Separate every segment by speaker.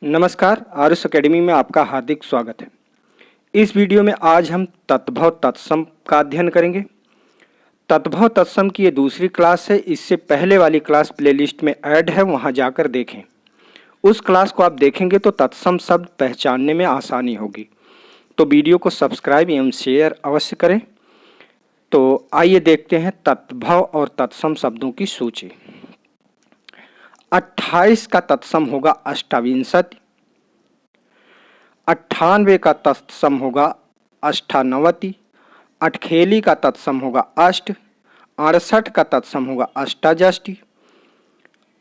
Speaker 1: नमस्कार, आरुष एकेडमी में आपका हार्दिक स्वागत है। इस वीडियो में आज हम तत्भव तत्सम का अध्ययन करेंगे। तत्भव तत्सम की ये दूसरी क्लास है। इससे पहले वाली क्लास प्लेलिस्ट में ऐड है, वहां जाकर देखें। उस क्लास को आप देखेंगे तो तत्सम शब्द पहचानने में आसानी होगी। तो वीडियो को सब्सक्राइब एवं शेयर अवश्य करें। तो आइए देखते हैं तत्भव और तत्सम शब्दों की सूची। 28 का तत्सम होगा अष्टाविंशति। 98 का तत्सम होगा अष्टानवति। अठखेली का तत्सम होगा अष्ट। 68 का तत्सम होगा अष्टाजष्टि।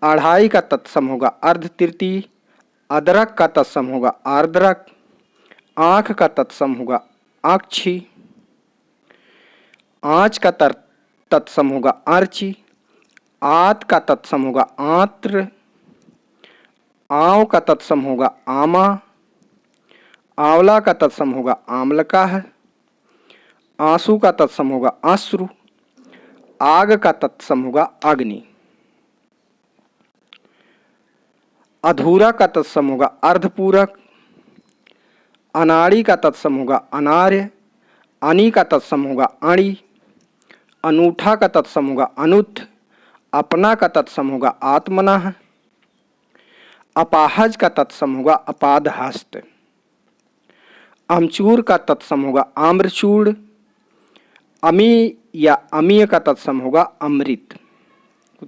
Speaker 1: 2.5 का तत्सम होगा अर्ध तृतीय। अदरक का तत्सम होगा आर्द्रक। आँख का तत्सम होगा आक्षी। आँच का तत्सम होगा अर्ची। आत का तत्सम होगा आत्र। आँव का तत्सम होगा आमा। आंवला का तत्सम होगा आम्लका है। आंसू का तत्सम होगा अश्रु। आग का तत्सम होगा अग्नि। अधूरा का तत्सम होगा अर्धपूरक। अनाड़ी का तत्सम होगा अनार्य। अनि का तत्सम होगा अणि। अनूठा का तत्सम होगा अनुत्थ। अपना का तत्सम होगा आत्मनः। अपाहज का तत्सम होगा अपादहस्त। अमचूर का तत्सम होगा आम्रचूड़। अमी या अमीय का तत्सम होगा अमृत।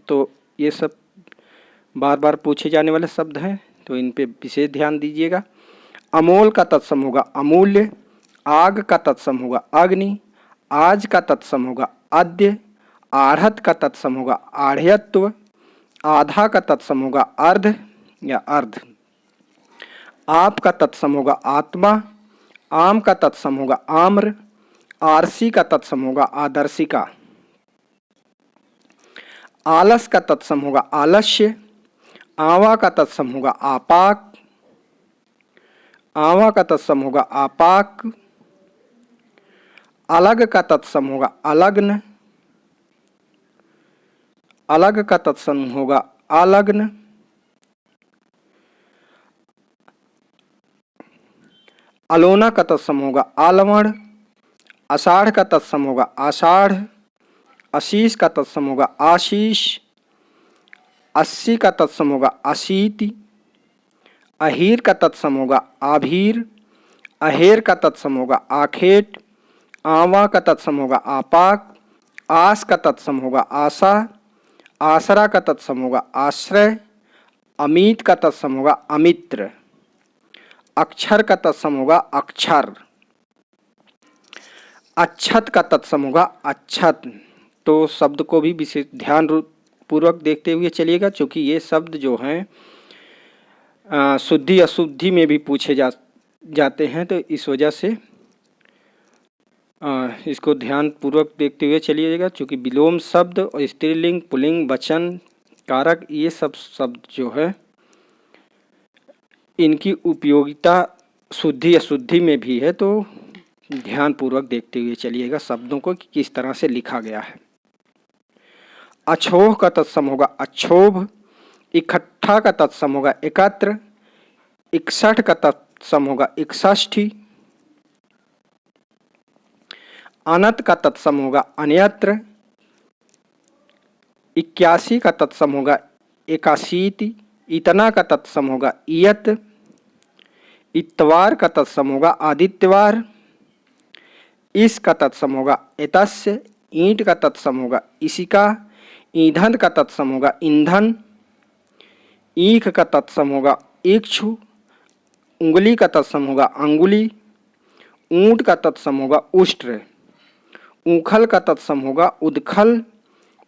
Speaker 1: तो ये सब बार बार पूछे जाने वाले शब्द हैं, तो इन पे विशेष ध्यान दीजिएगा। अमोल का तत्सम होगा अमूल्य। आग का तत्सम होगा अग्नि। आज का तत्सम होगा अद्य। आढ़त का तत्सम होगा आढ़यत्व। आधा का तत्सम होगा अर्ध या अर्ध। आप का तत्सम होगा आत्मा। आम का तत्सम होगा आम्र। आरसी का तत्सम होगा आदर्शिका। आलस का तत्सम होगा आलस्य। आवा का तत्सम होगा आपाक। आवा का तत्सम होगा आपाक। अलग का तत्सम होगा अलग्न। अलग का तत्सम होगा अलग्न। अलोना का तत्सम होगा आलवण। आषाढ़ का तत्सम होगा आषाढ़। आशीष का तत्सम होगा आशीष। 80 का तत्सम होगा अशीति। अहीर का तत्सम होगा आभीर। अहेर का तत्सम होगा आखेट। आवा का तत्सम होगा आपाक। आस का तत्सम होगा आशा। आसरा का तत्सम होगा आश्रय। अमित का तत्सम होगा अमित्र। अक्षर का तत्सम होगा अक्षर। अच्छत का तत्सम होगा अच्छत। तो शब्द को भी विशेष ध्यान पूर्वक देखते हुए चलिएगा, क्योंकि ये शब्द जो हैं शुद्धि अशुद्धि में भी पूछे जाते हैं। तो इस वजह से इसको ध्यान पूर्वक देखते हुए चलिएगा, क्योंकि विलोम शब्द और स्त्रीलिंग पुल्लिंग वचन कारक ये सब शब्द जो है इनकी उपयोगिता शुद्धि अशुद्धि में भी है। तो ध्यान पूर्वक देखते हुए चलिएगा शब्दों को कि किस तरह से लिखा गया है। अछोह का तत्सम होगा अक्षोभ। इकट्ठा का तत्सम होगा एकत्र। 61 का तत्सम होगा इकष्ठी। अनत का तत्सम होगा अन्यत्र। 81 का तत्सम होगा एकाशीति। इतना का तत्सम होगा इयत। इतवार का तत्सम होगा आदित्यवार। इस का तत्सम होगा एतस्य। ईंट का तत्सम होगा इसिका। ईंधन का तत्सम होगा ईंधन। ईख का तत्सम होगा इक्षु। उंगली का तत्सम होगा अंगुली। ऊंट का तत्सम होगा उष्ट्र। ऊखल का तत्सम होगा उदखल।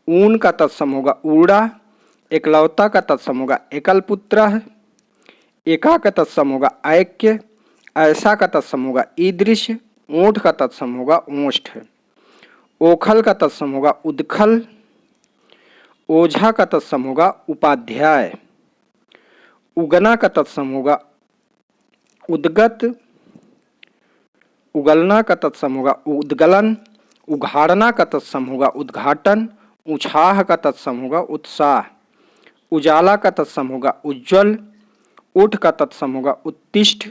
Speaker 1: ऊन का तत्सम होगा ऊड़ा। एकलौता का तत्सम होगा एकल पुत्र। एका का तत्सम होगा ऐक्य। ऐसा का तत्सम होगा ईदृश। ऊंट का तत्सम होगा ओष्ठ। ओखल का तत्सम होगा उदखल। ओझा का तत्सम होगा उपाध्याय। उगना का तत्सम होगा उद्गत। उगलना का तत्सम होगा उद्गलन। उघाड़ना का तत्सम होगा उद्घाटन। उछाह का तत्सम होगा उत्साह। उजाला का तत्सम होगा उज्ज्वल। उठ का तत्सम होगा उत्तिष्ठ,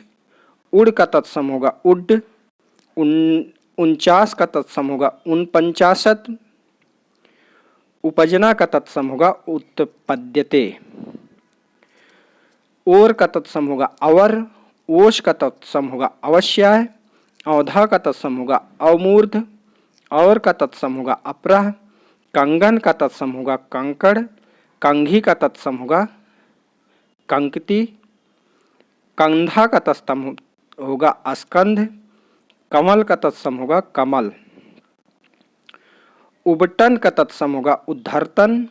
Speaker 1: उड़ का तत्सम होगा उड, 49 का तत्सम होगा 49, उपजना का तत्सम होगा उत्पद्यते, ओर का तत्सम होगा अवर, ओश का तत्सम होगा अवश्याय, औधा का तत्सम होगा अवमूर्ध, और का तत्सम होगा अपरह, कंगन का तत्सम होगा कंकड़, कंघी का तत्सम होगा कंकती, कंधा का तत्सम होगा अस्कंध, कमल का तत्सम होगा कमल, उबटन का तत्सम होगा उद्धर्तन,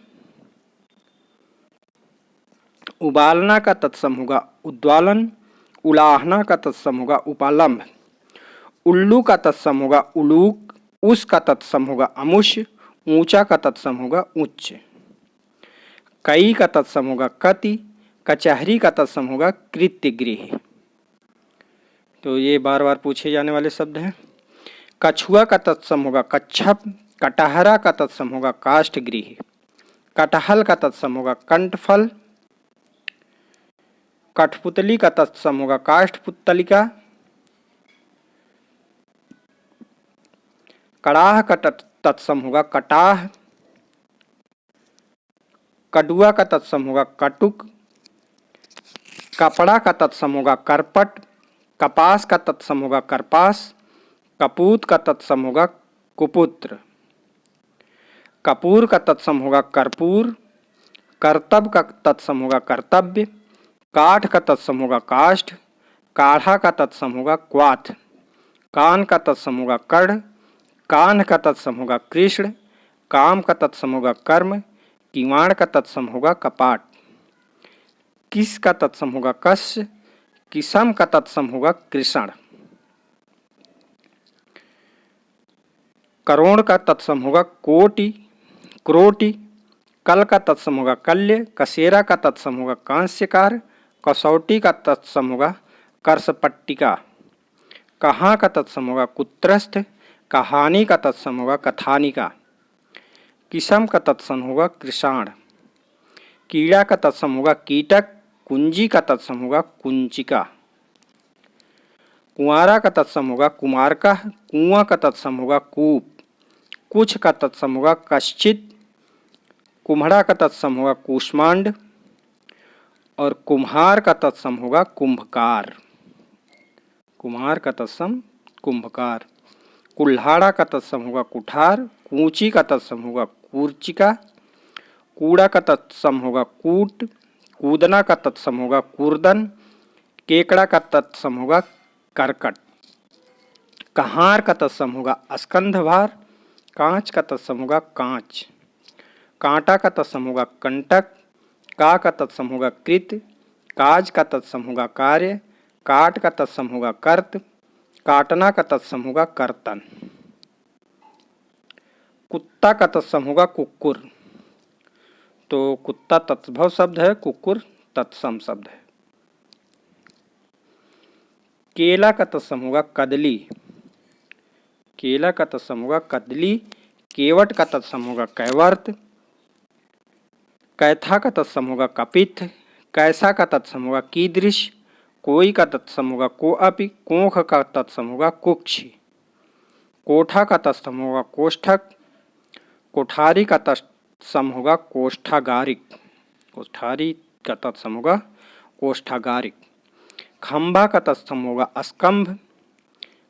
Speaker 1: उबालना का तत्सम होगा उद्वालन, उलाहना का तत्सम होगा उपालंब, उल्लू का तत्सम होगा उलूक, उस का तत्सम होगा अमुष, ऊंचा का तत्सम होगा उच्च, कई का तत्सम होगा कति, कचहरी का तत्सम होगा कृत्यगृह। तो ये बार बार पूछे जाने वाले शब्द हैं। कछुआ का तत्सम होगा कच्छप, कटहरा का तत्सम होगा काष्ठगृह, कटहल का तत्सम होगा कंठफल, कठपुतली का तत्सम होगा काष्ठपुतलिका, कड़ाह का तत्सम होगा कटाह, कडुआ का तत्सम होगा कटुक, कपड़ा का तत्सम होगा करपट, कपास का तत्सम होगा करपास, कपूत का तत्सम होगा कुपुत्र, कपूर का तत्सम होगा कर्पूर, करतब का तत्सम होगा कर्तव्य, काठ का तत्सम होगा काष्ठ, काढ़ा का तत्सम होगा क्वाथ, कान का तत्सम होगा कर्ण, कान का तत्सम होगा कृष्ण, काम का तत्सम होगा कर्म, किवाड़ का तत्सम होगा कपाट, किस का तत्सम होगा कस्य, किसम का तत्सम होगा कृषण, करोड़ का तत्सम होगा कोटि क्रोटि, कल का तत्सम होगा कल्य, कसेरा का तत्सम होगा कांस्यकार, कसौटी का तत्सम होगा कर्षपट्टिका, कहाँ का तत्सम होगा कुत्रस्थ, कहानी का तत्सम होगा कथानिका, किसम का तत्सम होगा कृषाण, कीड़ा का तत्सम होगा कीटक, कुंजी का तत्सम होगा कुंचिका, कुंवारा का तत्सम होगा कुमारका, कुआं का तत्सम होगा कूप, कुछ का तत्सम होगा कश्चित, कुम्हड़ा का तत्सम होगा कूष्मांड, और कुम्हार का तत्सम होगा कुंभकार, कुम्हार का तत्सम कुंभकार, कुल्हाड़ा का तत्सम होगा कुठार, कूची का तत्सम होगा कूर्चिका, कूड़ा का तत्सम होगा कूट, कूदना का तत्सम होगा कूर्दन, केकड़ा का तत्सम होगा करकट, कहार का तत्सम होगा स्कंधभार, कांच का तत्सम होगा कांच, कांटा का तत्सम होगा कंटक, का तत्सम होगा कृत, काज का तत्सम होगा कार्य, काट का तत्सम होगा कर्त, काटना का तत्सम होगा कर्तन, कुत्ता का तत्सम होगा कुक्कुर। तो कुत्ता तत्भव शब्द है, कुक्कुर तत्सम शब्द है। केला का तत्सम होगा कदली, केला का तत्सम होगा कदली, केवट का तत्सम होगा कैवर्त, कैथा का तत्सम होगा कपिथ, कैसा का तत्सम होगा कीदृश, कोई का तत्सम होगा कोअपि, कोख का तत्सम होगा कुक्षि, कोठा का तत्सम होगा कोष्ठक, कोठारी का तत्सम होगा कोष्ठागारिक, कोठारी का तत्सम होगा कोष्ठागारिक, खंभा का तत्सम होगा स्कंभ,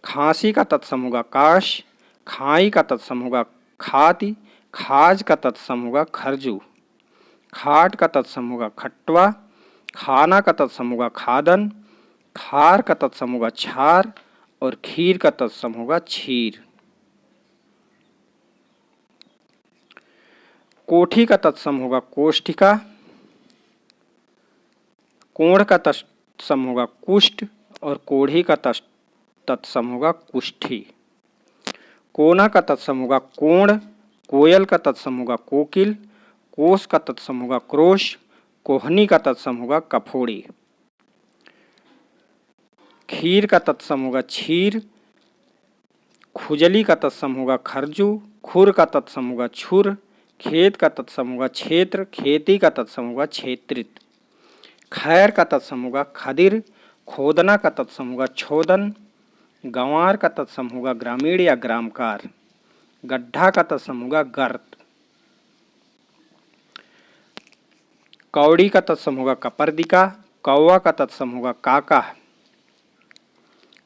Speaker 1: खांसी का तत्सम होगा काश, खाई का तत्सम होगा खाति, खाज का तत्सम होगा खरजू, खाट का तत्सम होगा खट्वा, खाना का तत्सम होगा खादन, खार का तत्सम होगा छार, और खीर का तत्सम होगा छीर। कोठी का तत्सम होगा कोष्ठिका, कोढ़ का तत्सम होगा कुष्ठ, और कोढ़ी का तत्सम होगा कुष्ठी। कोना का तत्सम होगा कोण, कोयल का तत्सम होगा कोकिल, कोस का तत्सम होगा क्रोश, कोहनी का तत्सम होगा कफोड़ी। खीर का तत्सम होगा क्षीर, खुजली का तत्सम होगा खरजू, खुर का तत्सम होगा छुर, खेत का तत्सम होगा क्षेत्र, खेती का तत्सम होगा क्षेत्रित। खैर का तत्सम होगा खदिर, खोदना का तत्सम होगा छोदन, गंवार का तत्सम होगा ग्रामीण या ग्रामकार, गड्ढा का तत्सम होगा गर्त, कौड़ी का तत्सम होगा कपर्दिका, कौवा का तत्सम होगा काका,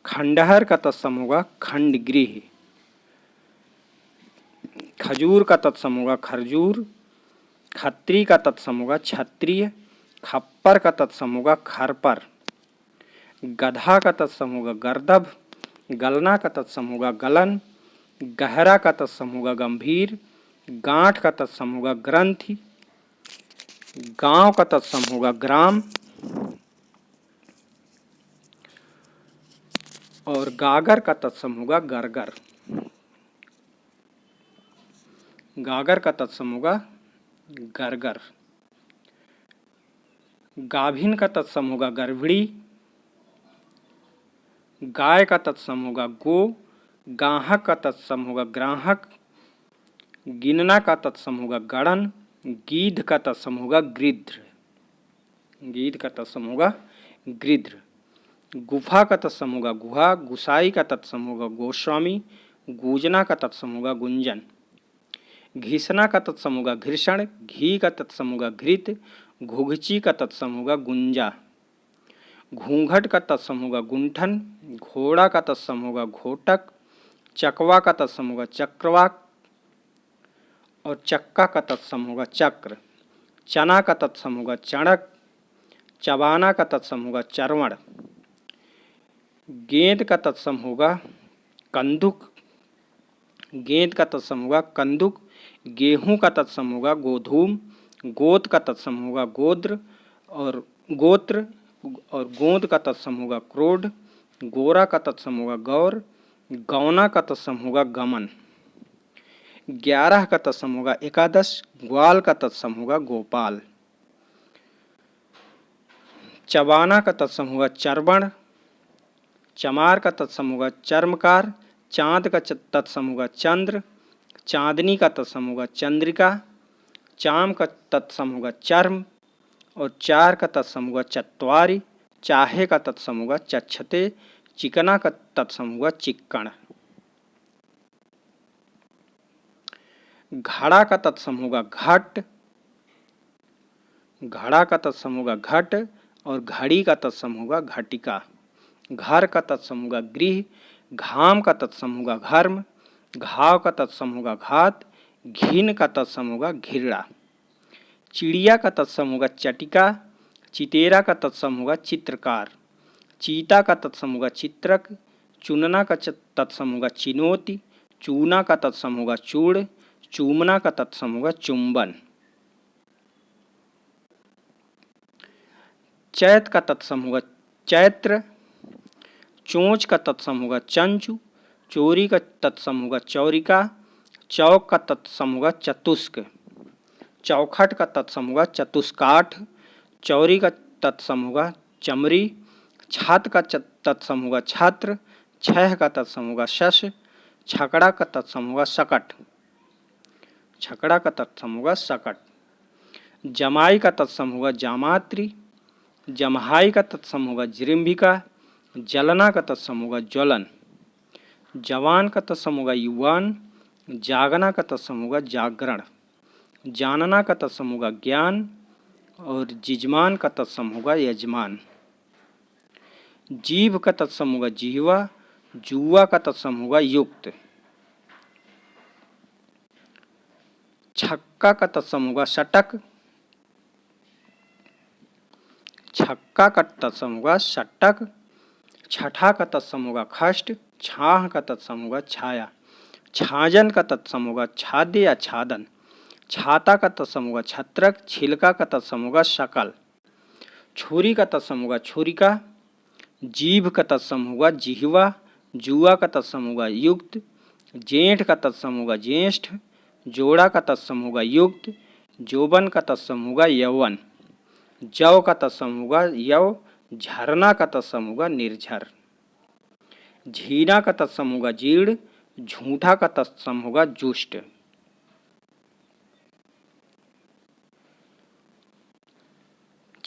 Speaker 1: खंडहर का तत्सम होगा खंडगृह, खजूर का तत्सम होगा खरजूर, खत्री का तत्सम होगा क्षत्रिय, खप्पर का तत्सम होगा खरपर, गधा का तत्सम होगा गर्दभ, गलना का तत्सम होगा गलन, गहरा का तत्सम होगा गंभीर, गांठ का तत्सम होगा ग्रंथि, गांव का तत्सम होगा ग्राम, और गागर का तत्सम होगा गरगर। गागर का तत्सम होगा गरगर। गाभिन का तत्सम होगा गर्भिणी, गाय का तत्सम होगा गो, गाहक का तत्सम होगा ग्राहक, गिनना का तत्सम होगा गणन, गीध का तत्सम होगा गृध्र, गीध का तत्सम होगा गृध्र, गुफा का तत्सम होगा गुहा, गुसाई का तत्सम होगा गोस्वामी, गूंजना का तत्सम होगा गुंजन, घिसना का तत्सम होगा घृषण, घी का तत्सम होगा घृत, घुघची का तत्सम होगा गुंजा, घूंघट का तत्सम होगा गुंठन, घोड़ा का तत्सम होगा घोटक, चकवा का तत्सम होगा चक्रवाक, और चक्का का तत्सम होगा चक्र, चना का तत्सम होगा चणक, चबाना का तत्सम होगा चरवण, गेंद का तत्सम होगा कंदुक, गेंद का तत्सम होगा कंदुक, गेहूं का तत्सम होगा गोधूम, गोत का तत्सम होगा गोत्र, और गोत्र, और गोंद का तत्सम होगा क्रोध, गोरा का तत्सम होगा गौर, गौना का तत्सम होगा गमन, 11 का तत्सम होगा एकादश, ग्वाल का तत्सम होगा गोपाल, चबाना का तत्सम होगा चरबण, चमार का तत्सम होगा चर्मकार, चांद का तत्सम होगा चंद्र, चांदनी का तत्सम होगा चंद्रिका, चाम का तत्सम होगा चर्म, और चार का तत्सम होगा चत्वारी, चाहे का तत्सम होगा चच्छते, चिकना का तत्सम होगा चिक्कण, घड़ा का तत्सम होगा घट, घड़ा का तत्सम होगा घट, और घड़ी का तत्सम होगा घटिका, घर का तत्सम होगा गृह, घाम का तत्सम होगा घर्म, घाव का तत्सम होगा घात, घिन का तत्सम होगा घिरड़ा, चिड़िया का तत्सम होगा चटिका, चितेरा का तत्सम होगा चित्रकार, चीता का तत्सम होगा चित्रक, चुनना का तत्सम होगा चिनोति, चूना का तत्सम होगा चूड़, चूमना का तत्सम होगा चुंबन, चैत का तत्सम होगा चैत्र, चोंच का तत्सम होगा चंचु, चोरी का तत्सम होगा चौरिका, चौक का तत्सम होगा चतुष्क, चौखट का तत्सम होगा चतुष्काठ, चौरी का तत्सम होगा चमरी, छात का तत्सम होगा छात्र, छह का तत्सम होगा शश, छकड़ा का तत्सम होगा सकट, छकड़ा का तत्सम होगा सकट, जमाई का तत्सम होगा जामात्री, जमहाई का तत्सम होगा जृंभिका, जलना का तत्सम होगा ज्वलन, जवान का तत्सम होगा युवान, जागना का तत्सम होगा जागरण, जानना का तत्सम होगा ज्ञान, और जिजमान का तत्सम होगा यजमान, जीभ का तत्सम होगा जिह्वा, जुआ का तत्सम होगा युक्त, छक्का का तत्सम होगा षटक, छक्का का तत्सम होगा षटक, छठा का तत्सम होगा खष्ट, छाह का तत्सम होगा छाया, छाजन का तत्सम होगा छाद्य या छादन, छाता का तत्सम होगा छत्रक, छिलका का तत्सम होगा शकल, छुरी का तत्सम होगा छुरिका, जीभ का तत्सम होगा जिह्वा, जुआ का तत्सम होगा युक्त, जेठ का तत्सम होगा ज्येष्ठ, जोड़ा का तत्सम होगा युक्त, जोबन का तत्सम होगा यौवन, जौ का तत्सम होगा यव, झरना का तत्सम होगा निर्झर, झीना का तत्सम होगा जीर्ण, झूठा का तत्सम होगा जुष्ट,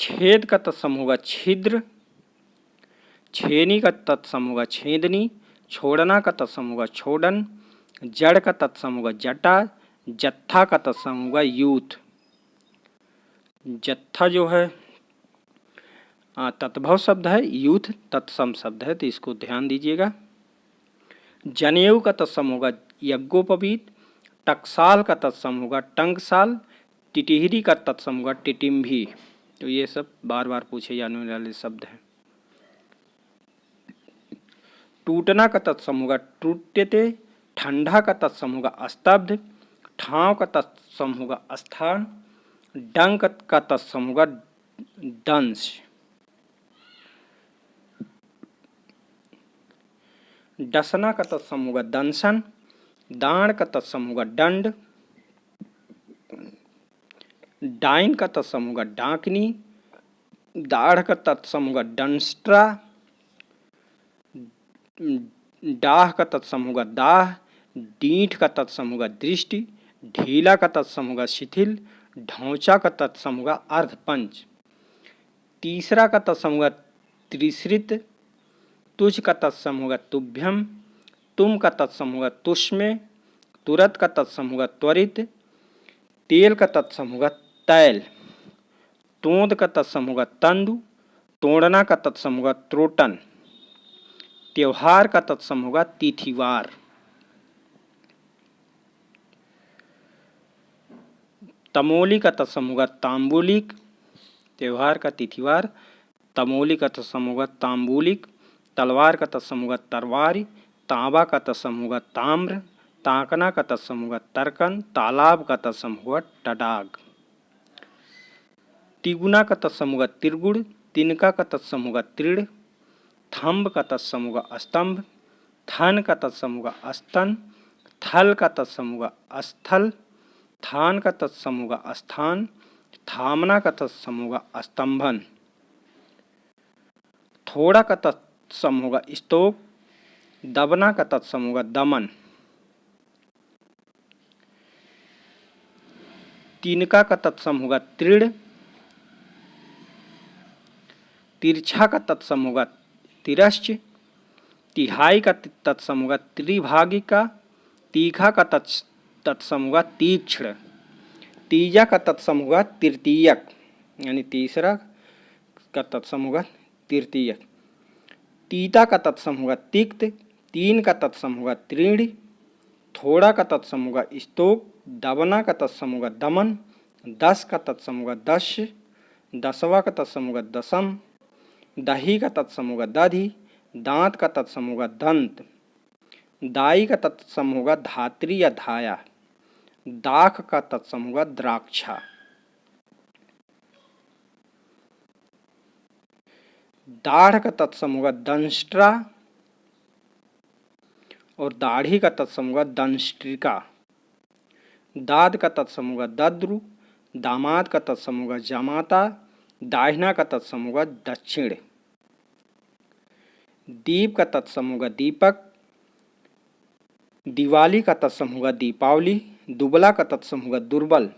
Speaker 1: छेद का तत्सम होगा छिद्र, छेनी का तत्सम होगा छेदनी, छोड़ना का तत्सम होगा छोड़न, जड़ का तत्सम होगा जटा, जत्था का तत्सम होगा यूथ। जत्था जो है तत्भव शब्द है, यूथ तत्सम शब्द है, तो इसको ध्यान दीजिएगा। जनेऊ का तत्सम होगा यज्ञोपवीत, टकसाल का तत्सम होगा टंकसाल, टिटिहरी का तत्सम होगा टिटिम्भी। तो ये सब बार बार पूछे जाने वाले शब्द हैं। टूटना का तत्सम होगा टूट्यते, ठंडा का तत्सम होगा स्तब्ध, ठाव का तत्सम होगा स्थान, डंक का तत्सम होगा दंश, डसना का तत्सम होगा दंशन, दाण का तत्सम होगा दंड, डाइन का तत्सम होगा डांकनी, दाढ़ का तत्सम होगा डंस्ट्रा, डाह का तत्सम होगा दाह, डीठ का तत्सम होगा दृष्टि, ढीला का तत्सम होगा शिथिल, ढौचा का तत्सम होगा अर्धपंच, तीसरा का तत्सम होगा त्रिश्रित, तुझ का तत्सम होगा तुभ्यम, तुम का तत्सम होगा तुष्मे, तुरत का तत्सम होगा त्वरित, तेल का तत्सम होगा तैल, तोंद का तत्सम होगा तंदु, तोड़ना का तत्सम होगा त्रोटन, त्योहार का तत्सम होगा तिथिवार। तमोली का तत्सम होगा तांबूलिक, त्योहार का तिथिवार। तमोली का तत्सम होगा तांबूलिक, तलवार का तत्सम होगा तरवारी, तांबा का तत्सम होगा ताम्र, ताकना का तत्सम होगा तर्कन, तालाब का तत्सम होगा टडाग। तिगुना का तत्सम होगा त्रिगुण, तिनका का तत्सम होगा तृण, थंब का तत्सम होगा स्तंभ, थन का तत्सम होगा स्तन, थल का तत्सम होगा स्थल, थान का तत्सम होगा स्थान, थामना का तत्सम होगा स्तंभन, थोड़ा का तत्सम होगा स्तोक, दबना का तत्सम होगा दमन, तिनका का तत्सम होगा तृण, तिरछा का तत्सम होगा तिरश्च, तिहाई का तत्सम होगा त्रिभागिका, तीखा का तत्सम होगा तीक्ष्ण, तीजा का तत्सम होगा तृतीयक, यानी तीसरा का तत्सम होगा तृतीयक, तीता का तत्सम होगा तिक्त, तीन का तत्सम होगा त्रीणी, थोड़ा का तत्सम होगा स्तोक, दबना का तत्सम होगा दमन, दस का तत्सम होगा दश, दसवा का तत्सम होगा दसम, दही का तत्सम होगा दधि, दांत का तत्सम होगा दंत, दाई का तत्सम होगा धात्री या धाया, दाख का तत्सम होगा द्राक्षा, दाढ़ का तत्सम होगा दंष्ट्रा और दाढ़ी का तत्सम होगा दंष्ट्रिका, दाद का तत्सम होगा दद्रु, दामाद का तत्सम होगा जामाता, दाहिना का तत्सम होगा दक्षिण, दीप का तत्सम होगा दीपक, दिवाली का तत्सम होगा दीपावली, दुबला का तत्सम होगा दुर्बल,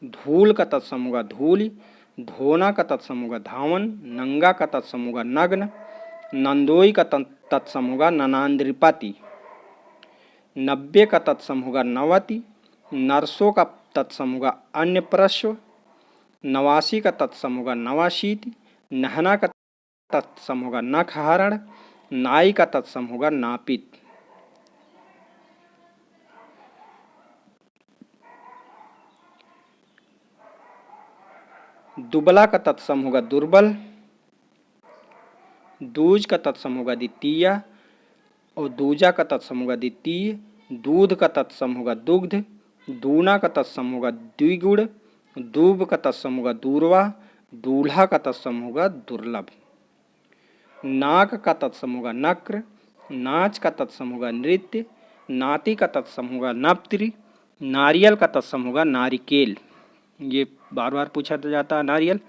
Speaker 1: धूल का तत्सम होगा धूल, धोना का तत्सम होगा धावन, नंगा का तत्सम होगा नग्न, नंदोई का तत्सम होगा ननांद्रिपति, 90 का तत्सम होगा नवति, नरसों का तत्सम होगा अन्यप्रस्व, 89 का तत्सम होगा नवाशीति, नहना का तत्सम होगा नखहरण, नाई का तत्सम होगा नापित। दुबला का तत्सम होगा दुर्बल, दूज का तत्सम होगा द्वितीय और दूजा का तत्सम होगा द्वितीय, दूध का तत्सम होगा दुग्ध, दूना का तत्सम होगा द्विगुण, दूब का तत्सम होगा दूरवा, दूल्हा का तत्सम होगा दुर्लभ, नाक का तत्सम होगा नक्र, नाच का तत्सम होगा नृत्य, नाती का तत्सम होगा नप्त्री, नारियल का तत्सम होगा नारिकेल। ये बार बार पूछा जाता है नारियल।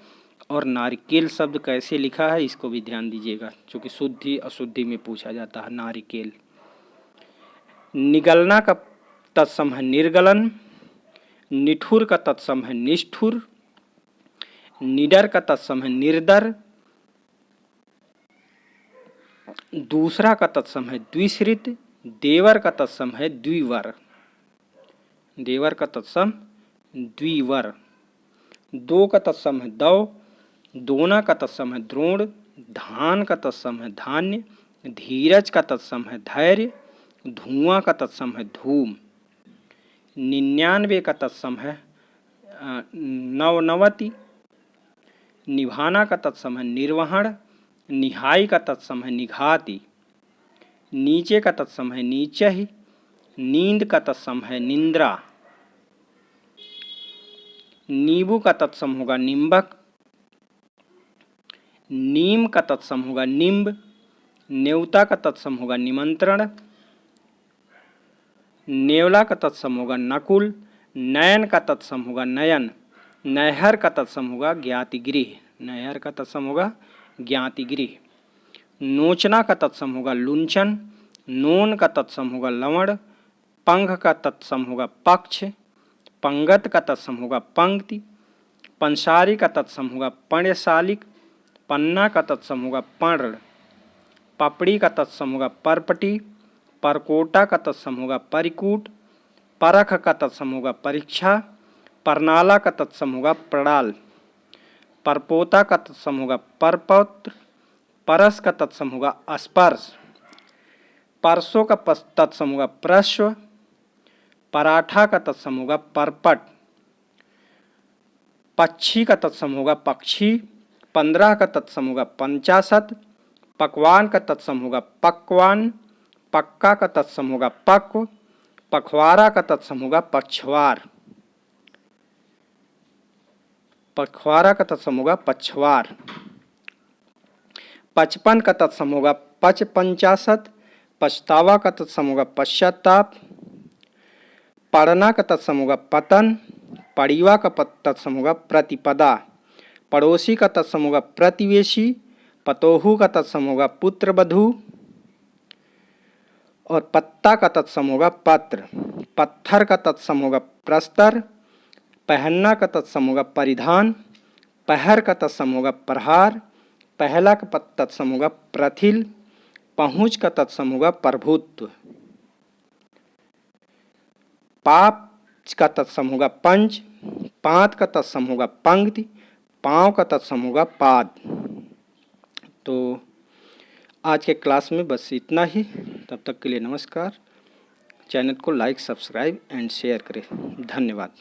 Speaker 1: और नारिकेल शब्द कैसे लिखा है इसको भी ध्यान दीजिएगा, क्योंकि शुद्धि अशुद्धि में पूछा जाता है नारिकेल। निगलना का तत्सम है निर्गलन, निठुर का तत्सम है निष्ठुर, निडर का तत्सम है निर्दर। दूसरा का तत्सम है द्विश्रित। देवर का तत्सम है द्विवर। देवर का तत्सम द्विवर। दो का तत्सम है दौ। दोना का तत्सम है द्रोण। धान का तत्सम है धान्य। धीरज का तत्सम है धैर्य। धुआं का तत्सम है धूम। 99 का तत्सम है नवनवति। निभाना का तत्सम है निर्वहण। निहाई का तत्सम है निघाति। नीचे का तत्सम है नीचहि। नींद का तत्सम है निंद्रा। नींबू का तत्सम होगा निम्बक। नीम का तत्सम होगा निम्ब। न्योता का तत्सम होगा निमंत्रण। नेवला का तत्सम होगा नकुल। नयन का तत्सम होगा नयन। नहर का तत्सम होगा ज्ञातिगृह। नहर का तत्सम होगा ज्ञातिगृह। नोचना का तत्सम होगा लुंचन। नोन का तत्सम होगा लवण। पंख का तत्सम होगा पक्ष। पंगत का तत्सम होगा पंक्ति। पंसारी का तत्सम होगा पर्णशालिक। पन्ना का तत्सम होगा पर्ण। पपड़ी का तत्सम होगा परपटी। परकोटा का तत्सम होगा परिकूट। परख का तत्सम होगा परीक्षा। परनाला का तत्सम होगा प्रणाल। परपोता का तत्सम होगा परपौत्र। परस का तत्सम होगा स्पर्श। परसों का तत्सम होगा प्रश्व। पराठा का तत्सम होगा परपट। पक्षी का तत्सम होगा पक्षी। 15 का तत्सम होगा 50। पकवान का तत्सम होगा पक्वान। पक्का का तत्सम होगा पक्व। पखवाड़ा का तत्सम होगा पछवार। पखवाड़ा का तत्सम होगा पछवार। 55 का तत्सम होगा 55। पछतावा का तत्सम होगा पश्चाताप। पढ़ना का तत्सम होगा पतन। पड़ीवा का तत्सम होगा प्रतिपदा। पड़ोसी का तत्सम होगा प्रतिवेशी। पतोहू का तत्सम होगा पुत्रवधू। और पत्ता का तत्सम होगा पत्र। पत्थर का तत्सम होगा प्रस्तर। पहनना का तत्सम होगा परिधान। पहर का तत्सम होगा प्रहार। पहला का तत्सम होगा प्रथिल। पहुँच का तत्सम होगा प्रभुत्व। पाप का तत्सम होगा पंच। पांत का तत्सम होगा पंक्ति। पांव का तत्सम होगा पाद। तो आज के क्लास में बस इतना ही। तब तक के लिए नमस्कार। चैनल को लाइक सब्सक्राइब एंड शेयर करें। धन्यवाद।